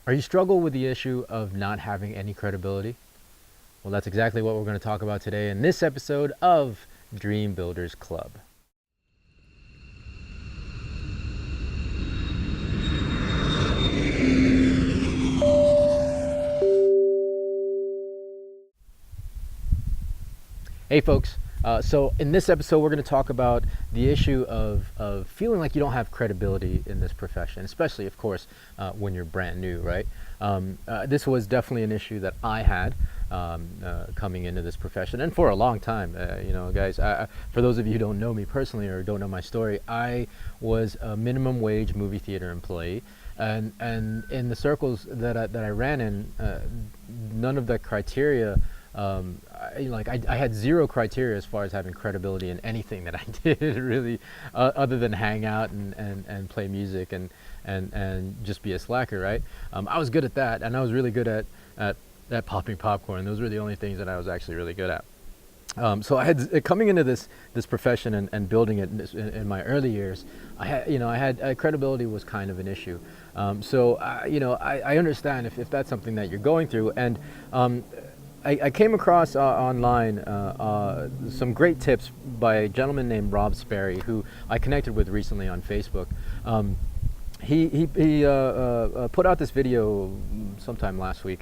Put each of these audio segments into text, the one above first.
Are you struggle with the issue of not having any credibility? Well, that's exactly what we're going to talk about today in this episode of Dream Builders Club. Hey folks, so in this episode we're going to talk about the issue of feeling like you don't have credibility in this profession, especially of course when you're brand new, right? This was definitely an issue that I had coming into this profession, and for a long time. Guys, for those of you who don't know me personally or don't know my story, I was a minimum wage movie theater employee, and in the circles that I ran in, none of the criteria, I had zero criteria as far as having credibility in anything that I did, really, other than hang out and play music and just be a slacker, right? I was good at that, and I was really good at popping popcorn. Those were the only things that I was actually really good at. So I had, coming into this profession and building it in my early years, I had credibility was kind of an issue. I understand if that's something that you're going through, and I came across online some great tips by a gentleman named Rob Sperry, who I connected with recently on Facebook. He put out this video sometime last week,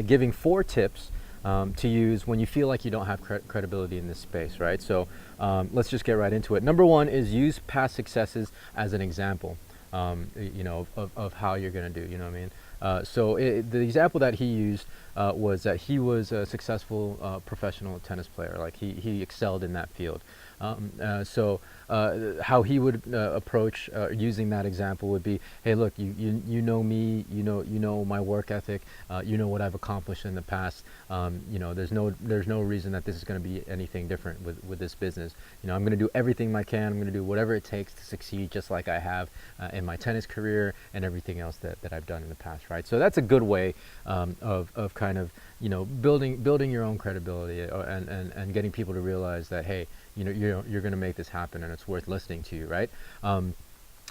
giving 4 tips to use when you feel like you don't have credibility in this space, right? So let's just get right into it. Number 1 is use past successes as an example, of how you're going to do, you know what I mean? The example that he used was that he was a successful professional tennis player. Like he excelled in that field. How he would approach using that example would be, hey, look, you know me, you know my work ethic, you know what I've accomplished in the past. There's no reason that this is going to be anything different with this business. I'm going to do everything I can. I'm going to do whatever it takes to succeed, just like I have in my tennis career and everything else that I've done in the past, right? So that's a good way of kind of building your own credibility, and getting people to realize that, hey, you're going to make this happen, and it's worth listening to you, right?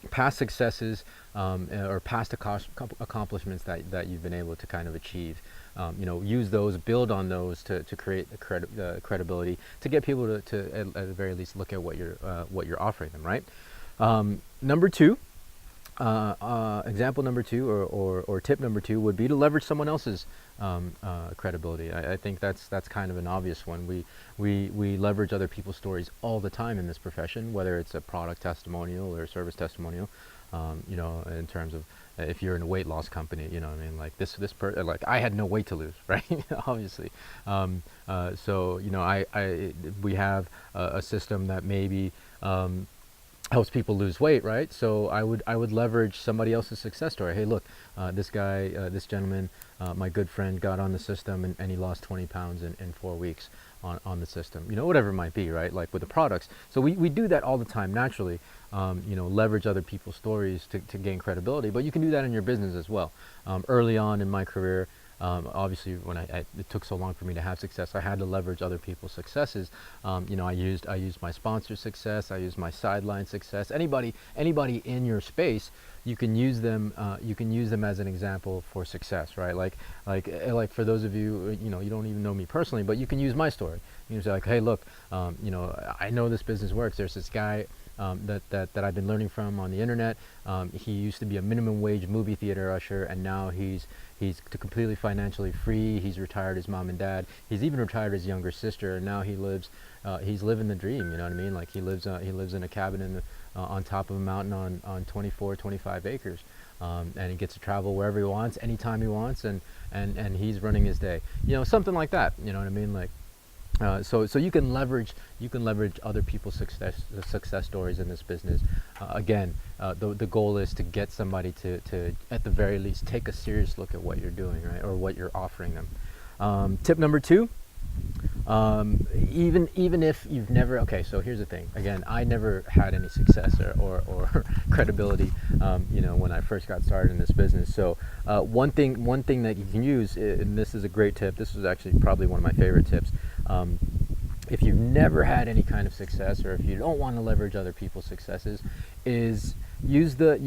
Past successes or past accomplishments that you've been able to kind of achieve, use those, build on those to create credibility, to get people to at the very least look at what you're offering them, right? Number 2. Example number 2, or tip number 2, would be to leverage someone else's credibility. I think that's kind of an obvious one. We leverage other people's stories all the time in this profession, whether it's a product testimonial or a service testimonial. In terms of if you're in a weight loss company, like like I had no weight to lose, right? Obviously. We have a system that maybe helps people lose weight, right? So I would leverage somebody else's success story. Hey, look, this guy, this gentleman, my good friend, got on the system and he lost 20 pounds in 4 weeks on the system. Whatever it might be, right? Like with the products. So we do that all the time naturally. Leverage other people's stories to gain credibility. But you can do that in your business as well. Early on in my career, obviously, when it took so long for me to have success, I had to leverage other people's successes. I used my sponsor success, I used my sideline success. Anybody in your space, you can use them. You can use them as an example for success, right? Like for those of you, you don't even know me personally, but you can use my story. You can say like, hey, look, I know this business works. There's this guy that I've been learning from on the internet. He used to be a minimum wage movie theater usher, and now he's completely financially free. He's retired his mom and dad. He's even retired his younger sister, and now he's living the dream. You know what I mean? Like he lives in a cabin on top of a mountain on 24, 25 acres, and he gets to travel wherever he wants, anytime he wants, and he's running his day. Something like that. You know what I mean? Like. So you can leverage other people's success stories in this business. Again, the goal is to get somebody to at the very least take a serious look at what you're doing, right, or what you're offering them. Tip number 2. Even if you've never, okay, so here's the thing. Again, I never had any success or credibility, when I first got started in this business. So one thing that you can use, and this is a great tip. This is actually probably one of my favorite tips. If you've never had any kind of success, or if you don't want to leverage other people's successes, is use the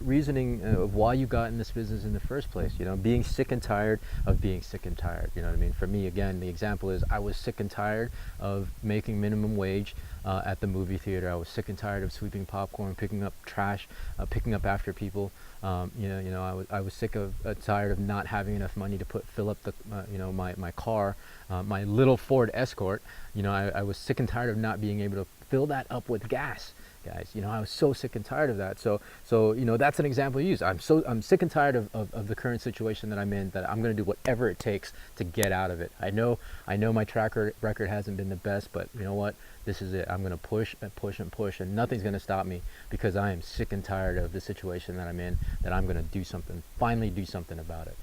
reasoning of why you got in this business in the first place. You know, being sick and tired of being sick and tired. You know what I mean? For me, again, the example is I was sick and tired of making minimum wage at the movie theater. I was sick and tired of sweeping popcorn, picking up trash, picking up after people. I was sick of tired of not having enough money to fill up the my car, my little Ford Escort. I was sick and tired of not being able to fill that up with gas, guys. I was so sick and tired of that. So that's an example to use. I'm sick and tired of the current situation that I'm in, that I'm going to do whatever it takes to get out of it. I know my track record hasn't been the best, but you know what? This is it. I'm going to push and push and push, and nothing's going to stop me, because I am sick and tired of the situation that I'm in, that I'm going to do something, finally do something about it.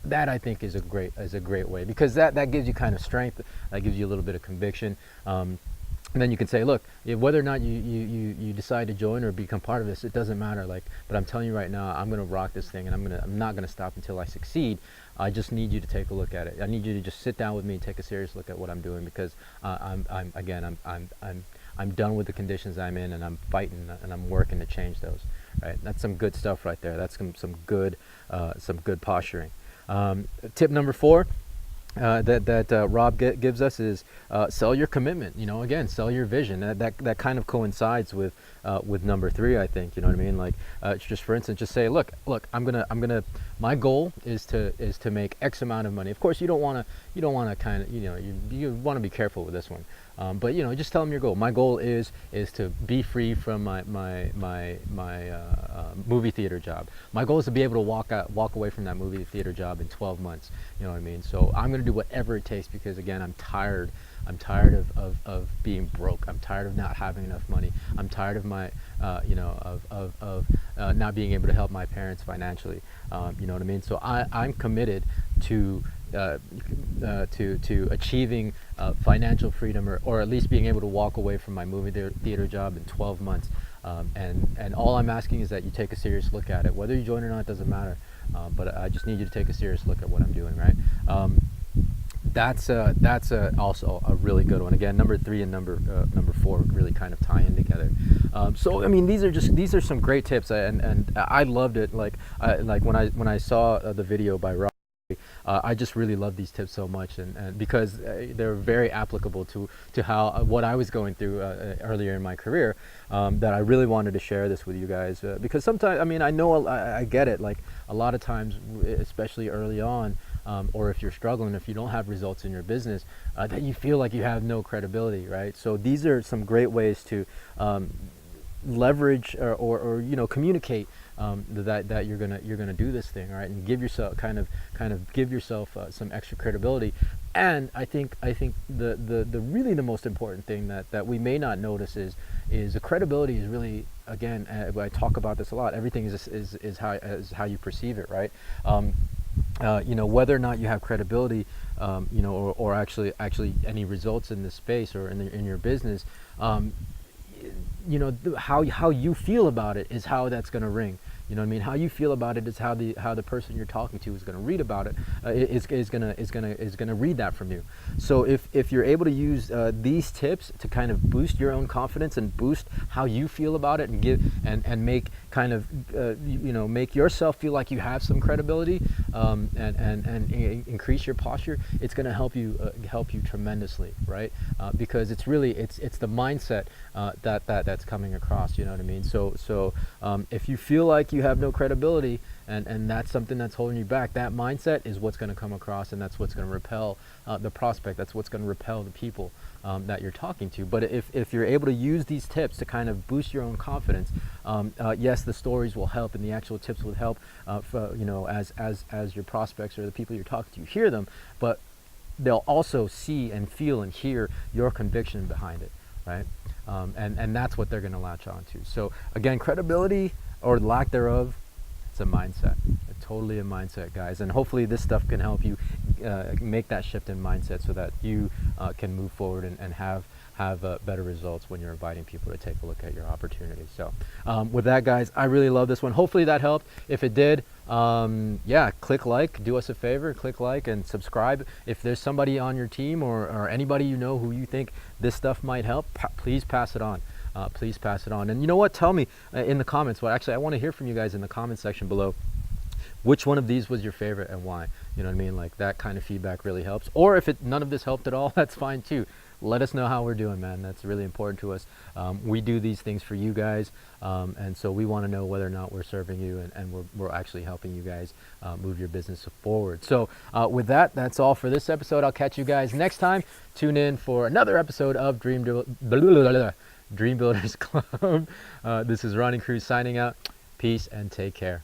That I think is a great way, because that gives you kind of strength, that gives you a little bit of conviction. And then you can say, look, whether or not you decide to join or become part of this, it doesn't matter. But I'm telling you right now, I'm going to rock this thing, and I'm not going to stop until I succeed. I just need you to take a look at it. I need you to just sit down with me and take a serious look at what I'm doing, because I'm done with the conditions I'm in, and I'm fighting and I'm working to change those. Right? That's some good stuff right there. That's some good posturing. Tip number 4. That Rob gives us is sell your commitment. Again, sell your vision. That kind of coincides with number 3, I think. You know what I mean? Just for instance, just say, look, I'm gonna. My goal is to make X amount of money. Of course, you don't want to kind of you want to be careful with this one. But just tell them your goal. My goal is to be free from my movie theater job. My goal is to be able to walk away from that movie theater job in 12 months. You know what I mean? So I'm going to do whatever it takes, because again, I'm tired of being broke. I'm tired of not having enough money. I'm tired of my not being able to help my parents financially. You know what I mean? So I'm committed to achieving financial freedom, or at least being able to walk away from my movie theater job in 12 months. And all I'm asking is that you take a serious look at it. Whether you join or not doesn't matter, but I just need you to take a serious look at what I'm doing, right? That's also a really good one. Again, number 3 and number 4 really kind of tie in together. So I mean, these are some great tips, and I loved it. Like when I saw the video by Rob, I just really love these tips so much, and because they're very applicable to what I was going through earlier in my career, that I really wanted to share this with you guys, because sometimes, I mean, I know I get it, like a lot of times, especially early on, or if you're struggling, if you don't have results in your business, that you feel like you have no credibility, right? So these are some great ways to leverage or communicate that you're gonna do this thing, right, and give yourself kind of give yourself some extra credibility. And I think the really the most important thing that we may not notice is the credibility is really, again, I talk about this a lot. Everything is how you perceive it, right? Whether or not you have credibility, or actually any results in this space or in your business, how you feel about it is how that's going to ring. You know what I mean? How you feel about it is how the person you're talking to is going to read about it. Is going to read that from you. So if you're able to use these tips to kind of boost your own confidence and boost how you feel about it, and give and make kind of make yourself feel like you have some credibility, and increase your posture, it's going to help you tremendously, right? Because it's really it's the mindset that's coming across. You know what I mean? So if you feel like you have no credibility, and that's something that's holding you back, that mindset is what's going to come across, and that's what's going to repel the prospect. That's what's going to repel the people that you're talking to. But if you're able to use these tips to kind of boost your own confidence, yes, the stories will help, and the actual tips will help, as your prospects or the people you're talking to hear them, but they'll also see and feel and hear your conviction behind it, right? And that's what they're going to latch on to. So again, credibility or lack thereof, it's a mindset. It's totally a mindset, guys. And hopefully this stuff can help you make that shift in mindset, so that you can move forward and have better results when you're inviting people to take a look at your opportunity. So with that, guys, I really love this one. Hopefully that helped. If it did, click like, do us a favor, click like and subscribe. If there's somebody on your team or anybody you know who you think this stuff might help, please pass it on. please pass it on. And you know what? Tell me in the comments. Well, actually, I want to hear from you guys in the comment section below. Which one of these was your favorite and why? You know what I mean? Like, that kind of feedback really helps. Or if none of this helped at all, that's fine too. Let us know how we're doing, man. That's really important to us. We do these things for you guys, and so we want to know whether or not we're serving you, and we're actually helping you guys move your business forward. So with that, that's all for this episode. I'll catch you guys next time. Tune in for another episode of Dream Builders Club. This is Ronnie Cruz signing out. Peace and take care.